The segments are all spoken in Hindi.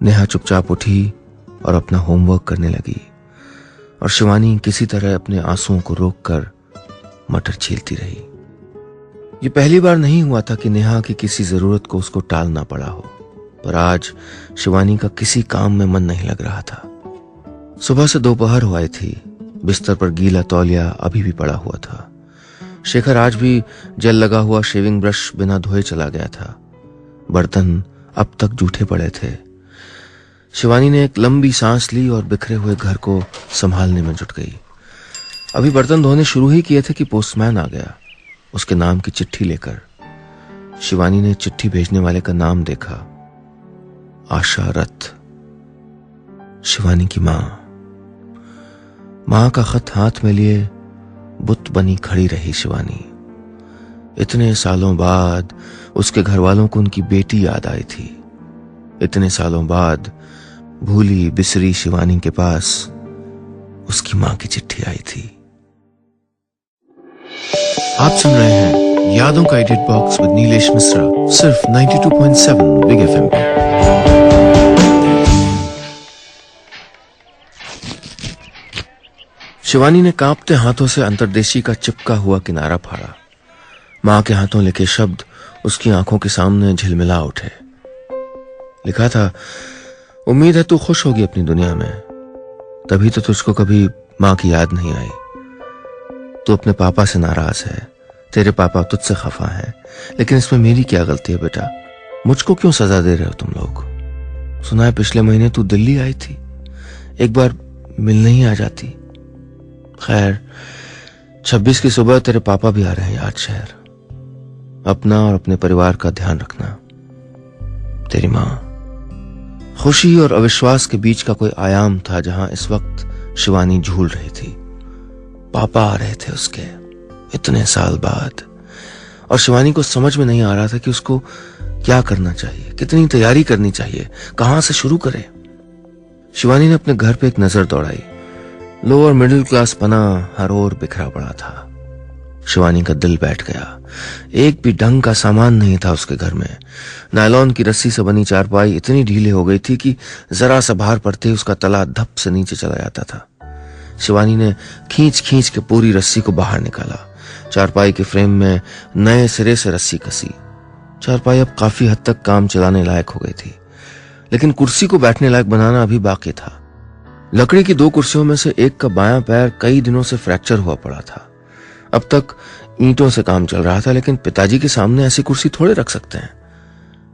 नेहा चुपचाप उठी और अपना होमवर्क करने लगी और शिवानी किसी तरह अपने आंसुओं को रोककर मटर छीलती रही। ये पहली बार नहीं हुआ था कि नेहा की किसी जरूरत को उसको टालना पड़ा हो, पर आज शिवानी का किसी काम में मन नहीं लग रहा था। सुबह से दोपहर हो आई थी, बिस्तर पर गीला तौलिया अभी भी पड़ा हुआ था। शेखर आज भी जेल लगा हुआ शेविंग ब्रश बिना धोए चला गया था। बर्तन अब तक जूठे पड़े थे। शिवानी ने एक लंबी सांस ली और बिखरे हुए घर को संभालने में जुट गई। अभी बर्तन धोने शुरू ही किए थे कि पोस्टमैन आ गया, उसके नाम की चिट्ठी लेकर। शिवानी ने चिट्ठी भेजने वाले का नाम देखा, आशा रथ। शिवानी की मां का खत हाथ में लिए बुत बनी खड़ी रही शिवानी। इतने सालों बाद उसके घर वालों को उनकी बेटी याद आई थी। इतने सालों बाद भूली बिसरी शिवानी के पास उसकी मां की चिट्ठी आई थी। आप सुन रहे हैं यादों का edit box with Nilesh Mishra, सिर्फ 92.7 बिग एफएम पे। शिवानी ने कांपते हाथों से अंतर्देशी का चिपका हुआ किनारा फाड़ा। मां के हाथों लिखे शब्द उसकी आंखों के सामने झिलमिला उठे। लिखा था, उम्मीद है तू खुश होगी अपनी दुनिया में, तभी तो तुझको कभी मां की याद नहीं आई। तू अपने पापा से नाराज है, तेरे पापा तुझसे खफा हैं, लेकिन इसमें मेरी क्या गलती है बेटा? मुझको क्यों सजा दे रहे हो तुम लोग? सुना है पिछले महीने तू दिल्ली आई थी, एक बार मिलने ही आ जाती। खैर 26 की सुबह तेरे पापा भी आ रहे हैं याद शहर। अपना और अपने परिवार का ध्यान रखना, तेरी मां। खुशी और अविश्वास के बीच का कोई आयाम था जहां इस वक्त शिवानी झूल रही थी। पापा आ रहे थे उसके इतने साल बाद, और शिवानी को समझ में नहीं आ रहा था कि उसको क्या करना चाहिए, कितनी तैयारी करनी चाहिए, कहां से शुरू करे। शिवानी ने अपने घर पे एक नजर दौड़ाई। लोअर मिडिल क्लास पना हर ओर बिखरा पड़ा था। शिवानी का दिल बैठ गया। एक भी ढंग का सामान नहीं था उसके घर में। नायलॉन की रस्सी से बनी चारपाई इतनी ढीली हो गई थी कि जरा सा भार पड़ते ही उसका तला धप से नीचे चला जाता था। शिवानी ने खींच खींच के पूरी रस्सी को बाहर निकाला। चारपाई के फ्रेम में नए सिरे से रस्सी कसी। चारपाई अब काफी हद तक काम चलाने लायक हो गई थी, लेकिन कुर्सी को बैठने लायक बनाना अभी बाकी था। लकड़ी की 2 कुर्सियों में से एक का बायां पैर कई दिनों से फ्रैक्चर हुआ पड़ा था। अब तक ईंटों से काम चल रहा था, लेकिन पिताजी के सामने ऐसी कुर्सी थोड़े रख सकते हैं।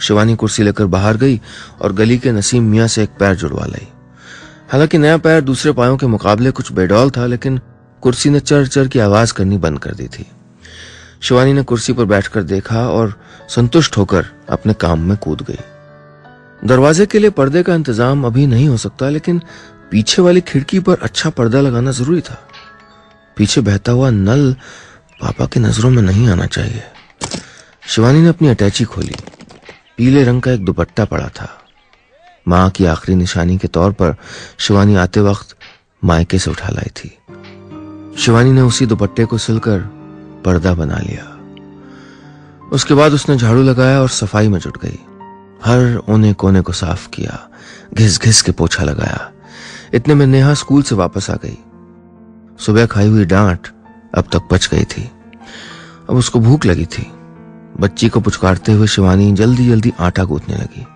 शिवानी कुर्सी लेकर बाहर गई और गली के नसीम मियां से एक पैर जुड़वा लाई। हालांकि नया पैर दूसरे पायों के मुकाबले कुछ बेडौल था, लेकिन कुर्सी ने चर चर की आवाज करनी बंद कर दी थी। शिवानी ने कुर्सी पर बैठकर देखा और संतुष्ट होकर अपने काम में कूद गई। दरवाजे के लिए पर्दे का इंतजाम अभी नहीं हो सकता, लेकिन पीछे वाली खिड़की पर अच्छा पर्दा लगाना जरूरी था। पीछे बहता हुआ नल पापा की नजरों में नहीं आना चाहिए। शिवानी ने अपनी अटैची खोली। पीले रंग का एक दुपट्टा पड़ा था। मां की आखिरी निशानी के तौर पर शिवानी आते वक्त मायके से उठा लाई थी। शिवानी ने उसी दुपट्टे को सिलकर पर्दा बना लिया। उसके बाद उसने झाड़ू लगाया और सफाई में जुट गई। हर ओने कोने को साफ किया, घिस घिस के पोछा लगाया। इतने में नेहा स्कूल से वापस आ गई। सुबह खाई हुई डांट अब तक पच गई थी। अब उसको भूख लगी थी। बच्ची को पुचकारते हुए शिवानी जल्दी जल्दी आटा गूंथने लगी।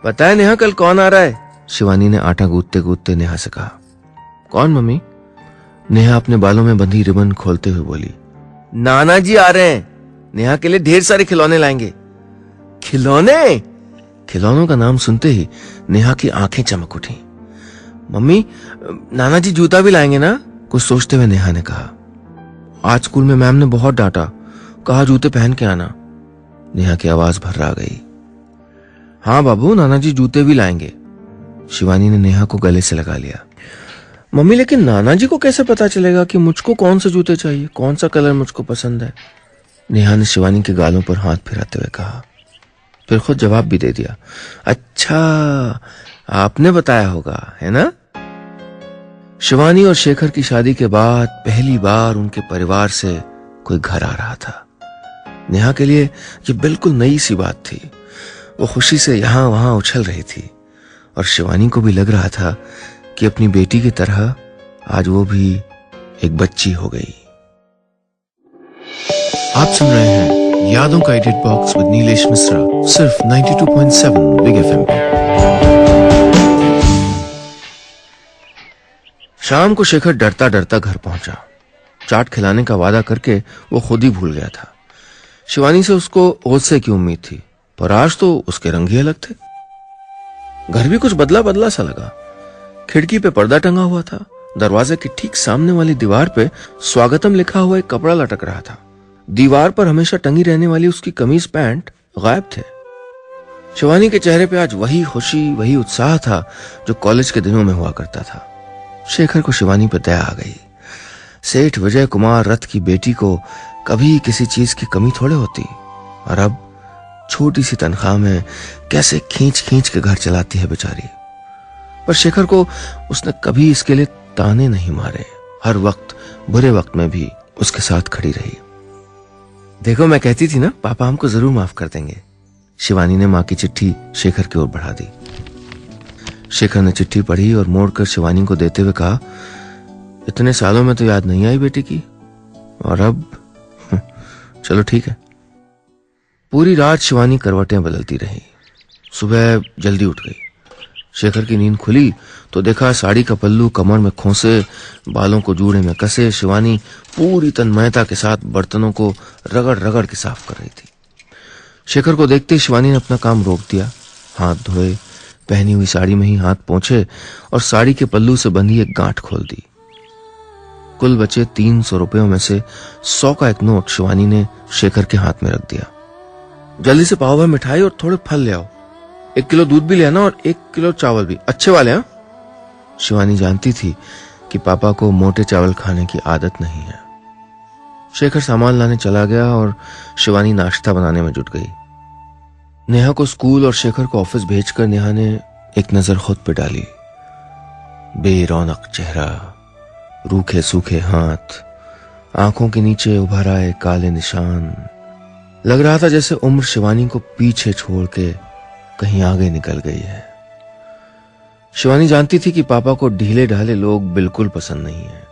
पता है नेहा कल कौन आ रहा है? शिवानी ने आटा गूंथते गूंथते नेहा से कहा। कौन मम्मी? नेहा अपने बालों में बंधी रिबन खोलते हुए बोली। नाना जी आ रहे हैं, नेहा के लिए ढेर सारे खिलौने लाएंगे। खिलौने? खिलौनों का नाम सुनते ही नेहा की आंखें चमक उठी। मम्मी, नाना जी जूता भी लाएंगे ना? कुछ सोचते हुए नेहा ने कहा। आज स्कूल में मैम ने बहुत डांटा, कहा जूते पहन के आना। नेहा की आवाज भर्रा गई। हाँ बाबू, नाना जी जूते भी लाएंगे। शिवानी ने नेहा को गले से लगा लिया। मम्मी, लेकिन नाना जी को कैसे पता चलेगा कि मुझको कौन से जूते चाहिए, कौन सा कलर मुझको पसंद है? नेहा ने शिवानी के गालों पर हाथ फिराते हुए कहा। फिर खुद जवाब भी दे दिया। अच्छा, आपने बताया होगा, है ना? शिवानी और शेखर की शादी के बाद पहली बार उनके परिवार से कोई घर आ रहा था। नेहा के लिए यह बिल्कुल नई सी बात थी। वो खुशी से यहां वहां उछल रही थी। और शिवानी को भी लग रहा था कि अपनी बेटी की तरह आज वो भी एक बच्ची हो गई। आप सुन रहे हैं यादों का edit box with Nilesh Mishra, सिर्फ 92.7 बिग एफएम पे। शाम को शेखर डरता डरता घर पहुंचा। चाट खिलाने का वादा करके वो खुद ही भूल गया था। शिवानी से उसको ओसे की उम्मीद थी, पर आज तो उसके रंग ही अलग थे। घर भी कुछ बदला बदला सा लगा। खिड़की पे पर्दा टंगा हुआ था। दरवाजे के ठीक सामने वाली दीवार पे स्वागतम लिखा हुआ एक कपड़ा लटक रहा था। दीवार पर हमेशा टंगी रहने वाली उसकी कमीज पैंट गायब थे। शिवानी के चेहरे पे आज वही खुशी, वही उत्साह था जो कॉलेज के दिनों में हुआ करता था। शेखर को शिवानी पर दया आ गई। सेठ विजय कुमार रथ की बेटी को कभी किसी चीज की कमी थोड़े होती, और अब छोटी सी तनख्वाह में कैसे खींच खींच के घर चलाती है बेचारी। पर शेखर को उसने कभी इसके लिए ताने नहीं मारे। हर वक्त, बुरे वक्त में भी उसके साथ खड़ी रही। देखो, मैं कहती थी ना, पापा हमको जरूर माफ कर देंगे। शिवानी ने मां की चिट्ठी शेखर की ओर बढ़ा दी। शेखर ने चिट्ठी पढ़ी और मोड़कर शिवानी को देते हुए कहा, इतने सालों में तो याद नहीं आई बेटी की, और अब चलो ठीक है। पूरी रात शिवानी करवटें बदलती रही। सुबह जल्दी उठ गई। शेखर की नींद खुली तो देखा साड़ी का पल्लू कमर में खोसे, बालों को जूड़े में कसे शिवानी पूरी तन्मयता के साथ बर्तनों को रगड़ रगड़ के साफ कर रही थी। शेखर को देखते ही शिवानी ने अपना काम रोक दिया। हाथ धोए, पहनी हुई साड़ी में ही हाथ पोंछे और साड़ी के पल्लू से बंधी एक गांठ खोल दी। कुल बचे 300 रुपयों में से 100 का एक नोट शिवानी ने शेखर के हाथ में रख दिया। जल्दी से पाव भर मिठाई और थोड़े फल ले आओ। 1 किलो दूध भी ले आना और 1 किलो चावल भी, अच्छे वाले। हाँ, शिवानी जानती थी कि पापा को मोटे चावल खाने की आदत नहीं है। शेखर सामान लाने चला गया और शिवानी नाश्ता बनाने में जुट गई। नेहा को स्कूल और शेखर को ऑफिस भेजकर नेहा ने एक नजर खुद पे डाली। बेरौनक चेहरा, रूखे सूखे हाथ, आंखों के नीचे उभर आए काले निशान। लग रहा था जैसे उम्र शिवानी को पीछे छोड़ के कहीं आगे निकल गई है। शिवानी जानती थी कि पापा को ढीले ढाले लोग बिल्कुल पसंद नहीं है।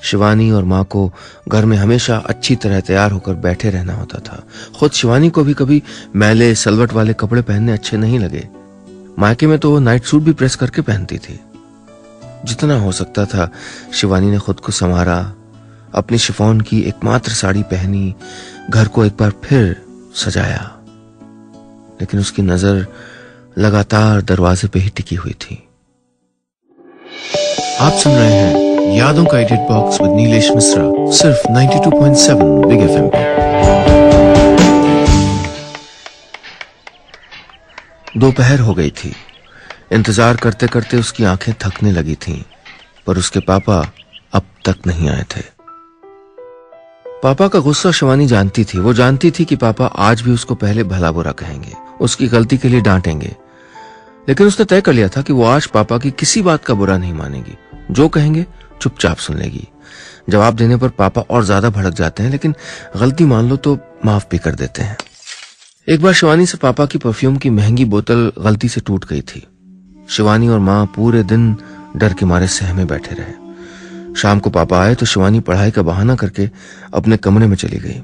शिवानी और माँ को घर में हमेशा अच्छी तरह तैयार होकर बैठे रहना होता था। खुद शिवानी को भी कभी मैले सलवट वाले कपड़े पहनने अच्छे नहीं लगे। मायके में तो वो नाइट सूट भी प्रेस करके पहनती थी। जितना हो सकता था शिवानी ने खुद को संवारा, अपनी शिफॉन की एकमात्र साड़ी पहनी, घर को एक बार फिर सजाया। लेकिन उसकी नजर लगातार दरवाजे पे ही टिकी हुई थी। आप सुन रहे हैं यादों का edit box with Nilesh Mishra, सिर्फ 92.7 बिग एफएम पे। दोपहर हो गई थी। इंतजार करते करते उसकी आंखें थकने लगी थीं, पर उसके पापा अब तक नहीं आए थे। पापा का गुस्सा शिवानी जानती थी। वो जानती थी कि पापा आज भी उसको पहले भला बुरा कहेंगे, उसकी गलती के लिए डांटेंगे। लेकिन उसने तय कर लिया था कि वो आज पापा की किसी बात का बुरा नहीं मानेगी। जो कहेंगे चुपचाप सुन लेगी। जवाब देने पर पापा और ज्यादा भड़क जाते हैं, लेकिन गलती मान लो तो माफ भी कर देते हैं। एक बार शिवानी से पापा की परफ्यूम की महंगी बोतल गलती से टूट गई थी। शिवानी और माँ पूरे दिन डर के मारे सहमे बैठे रहे। शाम को पापा आए तो शिवानी पढ़ाई का बहाना करके अपने कमरे में चली गई।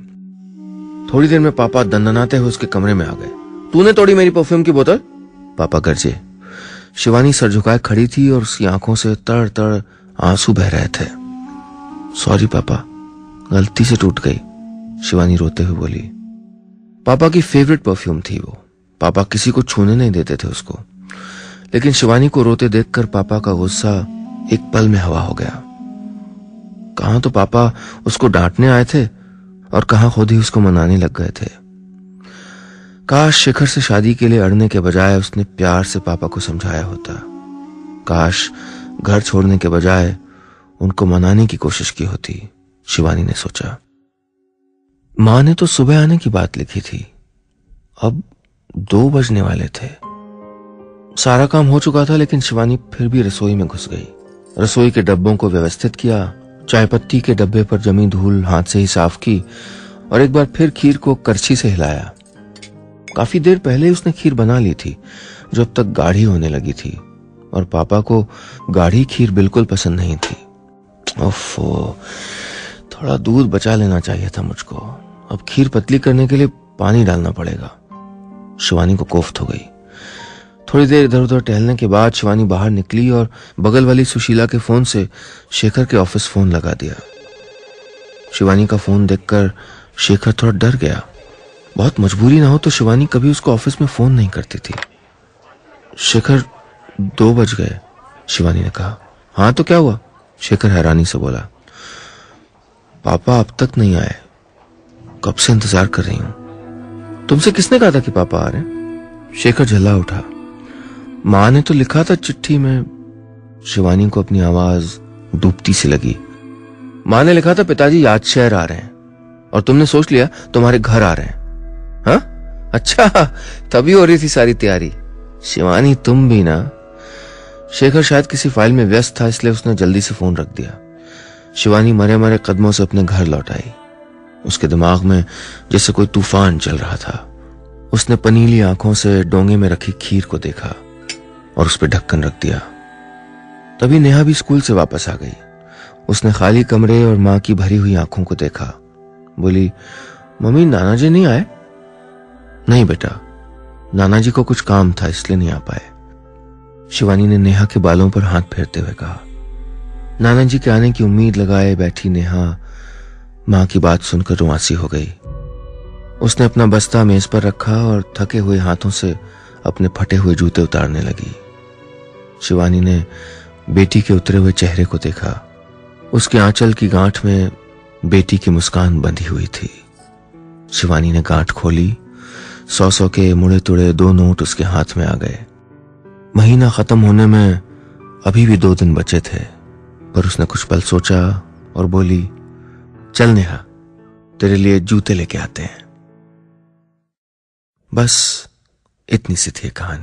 थोड़ी देर में पापा दंदनाते हुए उसके कमरे में आ गए। तूने तोड़ी मेरी परफ्यूम की बोतल? पापा गरजे। शिवानी सर झुकाए खड़ी थी और उसकी आंखों से तड़ तड़ आंसू बह रहे थे। सॉरी पापा, गलती से टूट गई, शिवानी रोते हुए बोली। पापा की फेवरेट परफ्यूम थी वो। पापा किसी को छूने नहीं देते थे उसको। लेकिन शिवानी को रोते देखकर पापा का गुस्सा एक पल में हवा हो गया। कहां तो पापा उसको डांटने आए थे और कहां खुद ही उसको मनाने लग गए थे। काश शेखर से शादी के लिए अड़ने के बजाय उसने प्यार से पापा को समझाया होता। काश घर छोड़ने के बजाय उनको मनाने की कोशिश की होती, शिवानी ने सोचा। मां ने तो सुबह आने की बात लिखी थी, अब 2 बजने वाले थे। सारा काम हो चुका था, लेकिन शिवानी फिर भी रसोई में घुस गई। रसोई के डब्बों को व्यवस्थित किया, चाय पत्ती के डब्बे पर जमी धूल हाथ से ही साफ की और एक बार फिर खीर को करछी से हिलाया। काफी देर पहले उसने खीर बना ली थी, जो अब तक गाढ़ी होने लगी थी। और पापा को गाढ़ी खीर बिल्कुल पसंद नहीं थी। ओफो, थोड़ा दूध बचा लेना चाहिए था मुझको। अब खीर पतली करने के लिए पानी डालना पड़ेगा। शिवानी को कोफ्त हो गई। थोड़ी देर इधर उधर टहलने के बाद शिवानी बाहर निकली और बगल वाली सुशीला के फोन से शेखर के ऑफिस फोन लगा दिया। शिवानी का फोन देखकर शेखर थोड़ा डर गया। बहुत मजबूरी ना हो तो शिवानी कभी उसको ऑफिस में फोन नहीं करती थी। शेखर 2 बज गए, शिवानी ने कहा। हाँ तो क्या हुआ? शेखर हैरानी से बोला। पापा अब तक नहीं आए, कब से इंतजार कर रही हूं। तुमसे किसने कहा था कि पापा आ रहे हैं? शेखर झल्ला उठा। मां ने तो लिखा था चिट्ठी में। शिवानी को अपनी आवाज डूबती सी लगी। मां ने लिखा था पिताजी याद शहर आ रहे हैं और तुमने सोच लिया तुम्हारे घर आ रहे हैं। हाँ अच्छा, तभी हो रही थी सारी तैयारी। शिवानी तुम भी ना। शेखर शायद किसी फाइल में व्यस्त था, इसलिए उसने जल्दी से फोन रख दिया। शिवानी मरे मरे कदमों से अपने घर लौट आई। उसके दिमाग में जैसे कोई तूफान चल रहा था। उसने पनीली आंखों से डोंगे में रखी खीर को देखा और उस पर ढक्कन रख दिया। तभी नेहा भी स्कूल से वापस आ गई। उसने खाली कमरे और मां की भरी हुई आंखों को देखा। बोली, मम्मी नाना जी नहीं आए? नहीं बेटा, नाना जी को कुछ काम था इसलिए नहीं आ पाए। शिवानी ने नेहा के बालों पर हाथ फेरते हुए कहा। नाना जी के आने की उम्मीद लगाए बैठी नेहा मां की बात सुनकर रुआंसी हो गई। उसने अपना बस्ता मेज पर रखा और थके हुए हाथों से अपने फटे हुए जूते उतारने लगी। शिवानी ने बेटी के उतरे हुए चेहरे को देखा। उसके आंचल की गांठ में बेटी की मुस्कान बंधी हुई थी। शिवानी ने गांठ खोली। 100 के मुड़े तुड़े 2 नोट उसके हाथ में आ गए। महीना खत्म होने में अभी भी 2 दिन बचे थे, पर उसने कुछ पल सोचा और बोली, चल नेहा, तेरे लिए जूते लेके आते हैं। बस इतनी सी थी कहानी।